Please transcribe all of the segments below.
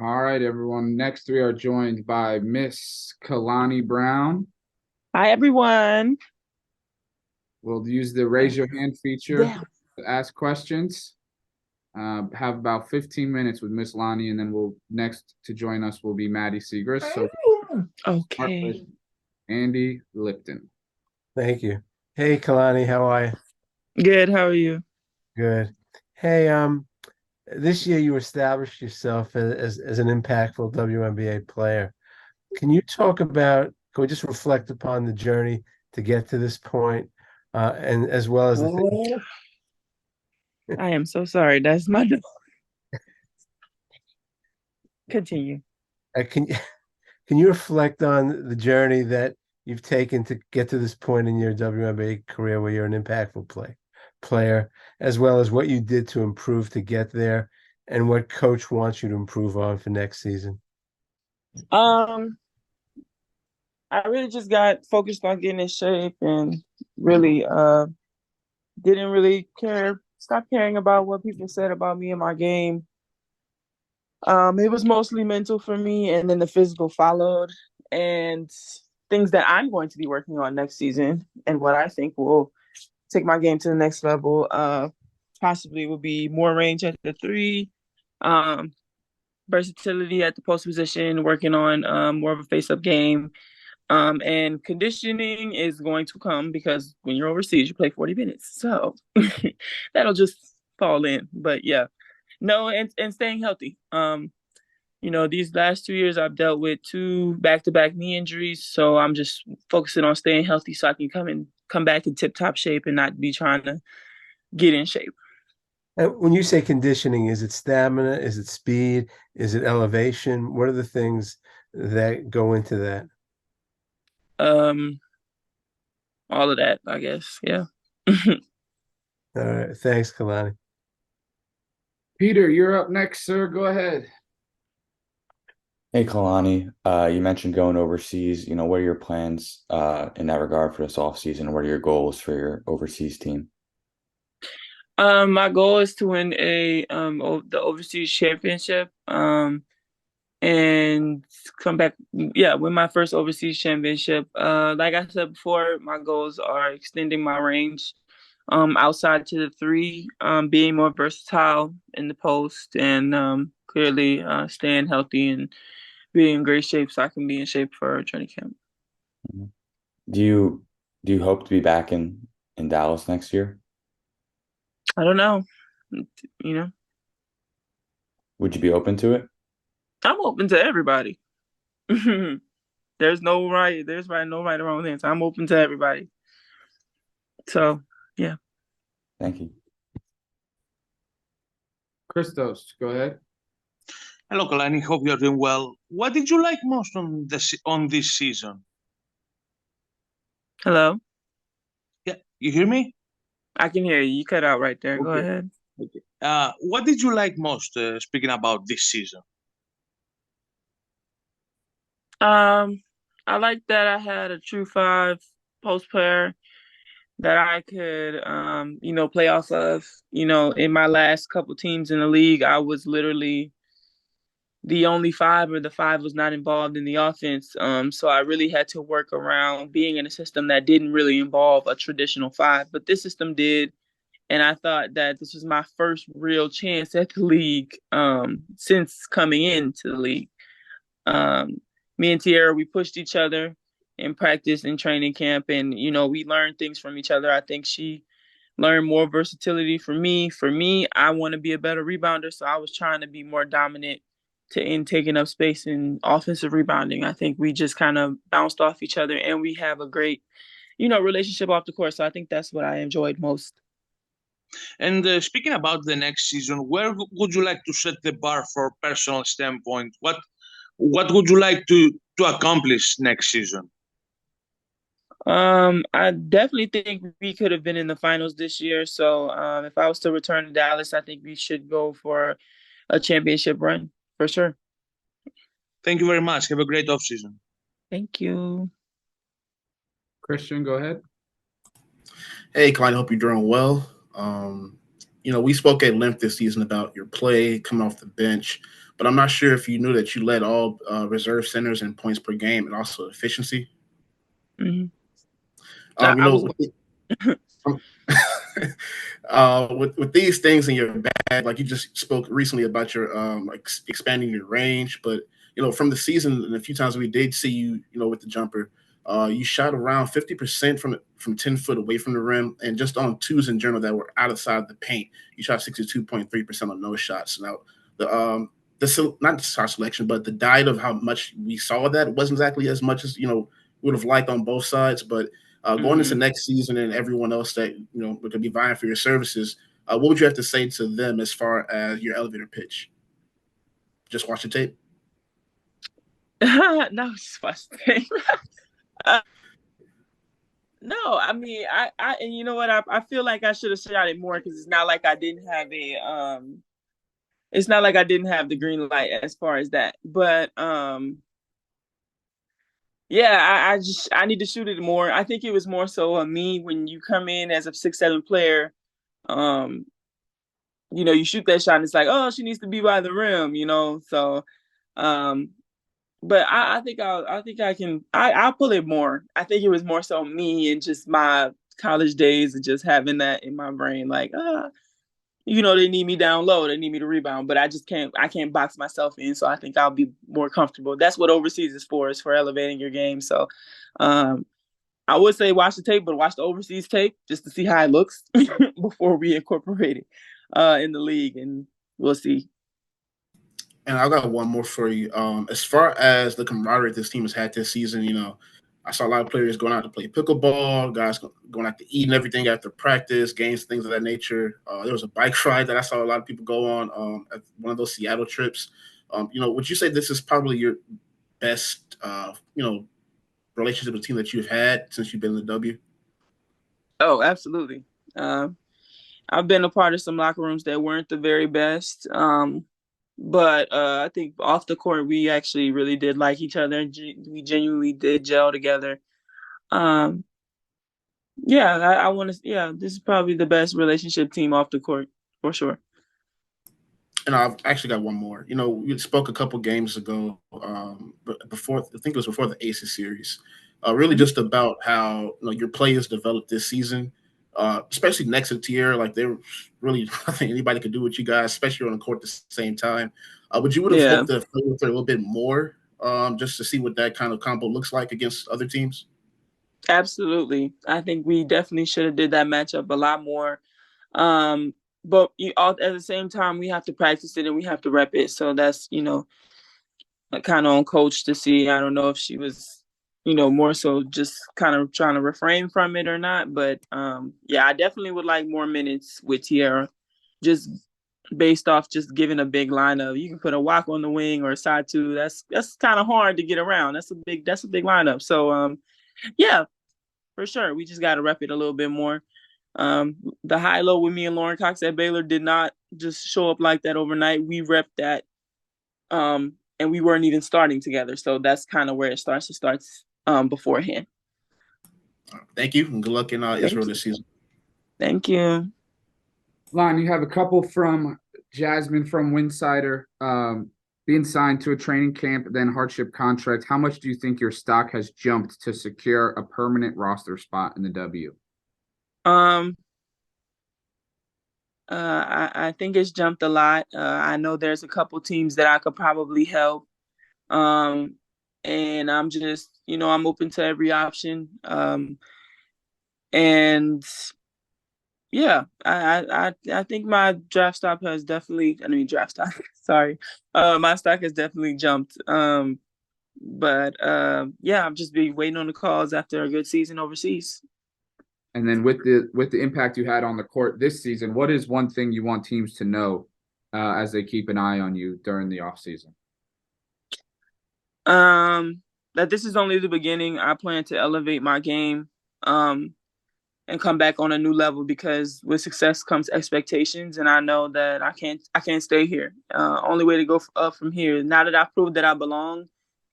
All right, everyone. Next, we are joined by Miss Kalani Brown. Hi, everyone. We'll use the raise your hand feature Yeah. to ask questions. Have about 15 minutes with Miss Lonnie, and then next to join us will be Maddie Segrist. So start with Okay. Andy Lipton. Thank you. Hey, Kalani, how are you? Good. How are you? Good. Hey, this year you established yourself as an impactful WNBA player. Can we just reflect upon the journey to get to this point, and as well as the thing, I am so sorry. That's my dog. Continue. can can you reflect on the journey that you've taken to get to this point in your WNBA career where you're an impactful player, as well as what you did to improve to get there, and what coach wants you to improve on for next season? Um, I really just got focused on getting in shape and really didn't really stop caring about what people said about me and my game. It was mostly mental for me, and then the physical followed, and things that I'm going to be working on next season and what I think will take my game to the next level. Possibly will be more range at the three, um, versatility at the post position, working on more of a face-up game. And conditioning is going to come because when you're overseas, you play 40 minutes. So that'll just fall in. But yeah, no, and staying healthy. These last 2 years I've dealt with two back-to-back knee injuries, so I'm just focusing on staying healthy so I can come back in tip-top shape and not be trying to get in shape. And when you say conditioning, is it stamina? Is it speed? Is it elevation? What are the things that go into that? Um, all of that, I guess. Yeah. All right, thanks, Kalani. Peter, you're up next, sir. Go ahead. Hey, Kalani, you mentioned going overseas. What are your plans in that regard for this offseason? What are your goals for your overseas team? My goal is to win the overseas championship. And come back, yeah, win my first overseas championship. Like I said before, my goals are extending my range, outside to the three, being more versatile in the post, and clearly staying healthy and being in great shape so I can be in shape for training camp. Mhm. Do you hope to be back in Dallas next year? I don't know, you know, Would you be open to it? I'm open to everybody. No right or wrong answer. I'm open to everybody. So yeah. Thank you. Christos, go ahead. Hello, Kalani. Hope you're doing well. What did you like most on this season? Hello. Yeah, you hear me? I can hear you. You cut out right there. Go Okay. ahead. Okay. What did you like most, speaking about this season? I like that I had a true five post player that I could, play off of. In my last couple teams in the league, I was literally the only five, or the five was not involved in the offense. So I really had to work around being in a system that didn't really involve a traditional five, but this system did. And I thought that this was my first real chance at the league, since coming into the league. Um, Me and Tierra, we pushed each other in practice and training camp, and we learned things from each other. I think she learned more versatility from me. For me, I want to be a better rebounder, so I was trying to be more dominant in taking up space in offensive rebounding. I think we just kind of bounced off each other, and we have a great, relationship off the court. So I think that's what I enjoyed most. And speaking about the next season, where would you like to set the bar for personal standpoint? What would you like to accomplish next season? I definitely think we could have been in the finals this year. So if I was to return to Dallas, I think we should go for a championship run for sure. Thank you very much. Have a great offseason. Thank you. Christian, go ahead. Hey, Clyde, hope you're doing well. We spoke at length this season about your play coming off the bench, but I'm not sure if you knew that you led all reserve centers in points per game and also efficiency. Mm-hmm. You know, with these things in your bag, like you just spoke recently about your like expanding your range, but you know, from the season and a few times we did see you, you know, with the jumper, you shot around 50% from 10 foot away from the rim, and just on twos in general that were outside the paint, you shot 62.3% on those shots. Now the not the shot selection, but the diet of how much we saw that wasn't exactly as much as, you know, would have liked on both sides, but going into next season and everyone else that, you know, could be vying for your services, what would you have to say to them as far as your elevator pitch? Just watch the tape. No, just watch the tape. No, I mean, and you know what? I feel like I should have shot it more because it's not like I didn't have it's not like I didn't have the green light as far as that, but yeah, I need to shoot it more. I think it was more so on me when you come in as a 6'7" player, you know, you shoot that shot and it's like, oh, she needs to be by the rim, you know. So, but I think I'll pull it more. I think it was more so me and just my college days and just having that in my brain, like, you know, they need me down low, they need me to rebound, but I can't box myself in. So I think I'll be more comfortable. That's what overseas is for elevating your game. So I would say watch the tape, but watch the overseas tape just to see how it looks before we incorporate it in the league, and we'll see. And I got one more for you. As far as the camaraderie this team has had this season, you know, I saw a lot of players going out to play pickleball, guys going out to eat and everything after practice, games, things of that nature. There was a bike ride that I saw a lot of people go on at one of those Seattle trips. You know, would you say this is probably your best, you know, relationship with the team that you've had since you've been in the W? Oh, absolutely. I've been a part of some locker rooms that weren't the very best. But I think off the court, we actually really did like each other. We genuinely did gel together. Yeah, I want to. Yeah, this is probably the best relationship team off the court for sure. And I've actually got one more. You know, we spoke a couple games ago, but before I think it was before the Aces series, really just about how, you know, your players developed this season, especially next to Tierra. Like they were really, I think anybody could do what you guys, especially on the court at the same time. Would you would have hoped to play with her a little bit more, just to see what that kind of combo looks like against other teams? Absolutely, I think we definitely should have did that matchup a lot more. But at the same time, we have to practice it and we have to rep it. So that's, you know, kind of on coach to see. I don't know if she was, you know, more so just kind of trying to refrain from it or not. But yeah, I definitely would like more minutes with Tierra, just based off just giving a big lineup. You can put a walk on the wing or a side two. That's kind of hard to get around. That's a big lineup. So yeah, for sure. We just got to rep it a little bit more. The high low with me and Lauren Cox at Baylor did not just show up like that overnight. We repped that, and we weren't even starting together. So that's kind of where it starts. It starts beforehand. Thank you, and good luck in Israel this season. Thank you. Lon, you have a couple from Jasmine from Winsider, being signed to a training camp, then hardship contract. How much do you think your stock has jumped to secure a permanent roster spot in the W? I think it's jumped a lot. I know there's a couple teams that I could probably help. And I'm just, you know, I'm open to every option. And yeah, I think my draft stock has definitely, draft stock, sorry. My stock has definitely jumped. But yeah, I'm just be waiting on the calls after a good season overseas. And then with the impact you had on the court this season, what is one thing you want teams to know as they keep an eye on you during the offseason? That this is only the beginning. I plan to elevate my game and come back on a new level, because with success comes expectations, and I know that I can't stay here. Only way to go up from here. Now that I've proved that I belong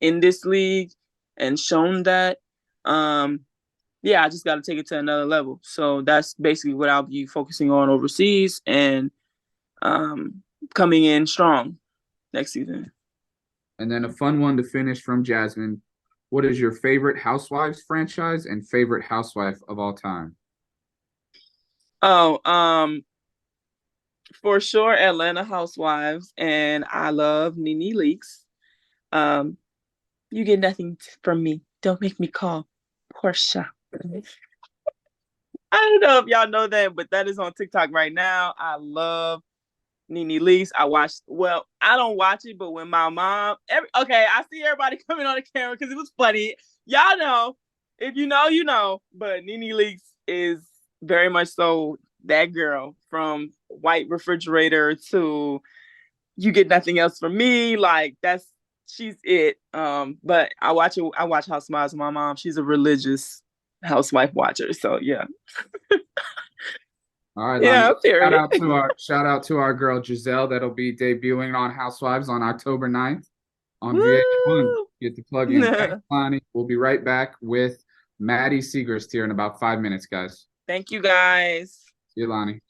in this league and shown that, yeah, I just got to take it to another level. So that's basically what I'll be focusing on overseas and coming in strong next season. And then a fun one to finish from Jasmine. What is your favorite Housewives franchise and favorite housewife of all time? Oh, for sure, Atlanta Housewives, and I love Nene Leakes. You get nothing from me. Don't make me call Portia. I don't know if y'all know that, but that is on TikTok right now. I love Nene Leakes. I don't watch it, but when my mom, I see everybody coming on the camera because it was funny. Y'all know, if you know, you know. But Nene Leakes is very much so that girl, from White Refrigerator to You Get Nothing Else From Me. Like she's it. But I watch Housewives with my mom. She's a religious housewife watcher. So yeah. All right, Yeah, Lonnie. period. Shout out to our girl Giselle that'll be debuting on Housewives on October 9th on Woo! VH1. Get the plug in. Thanks, Lonnie. We'll be right back with Maddie Segrist here in about 5 minutes, guys. Thank you, guys. See you, Lonnie.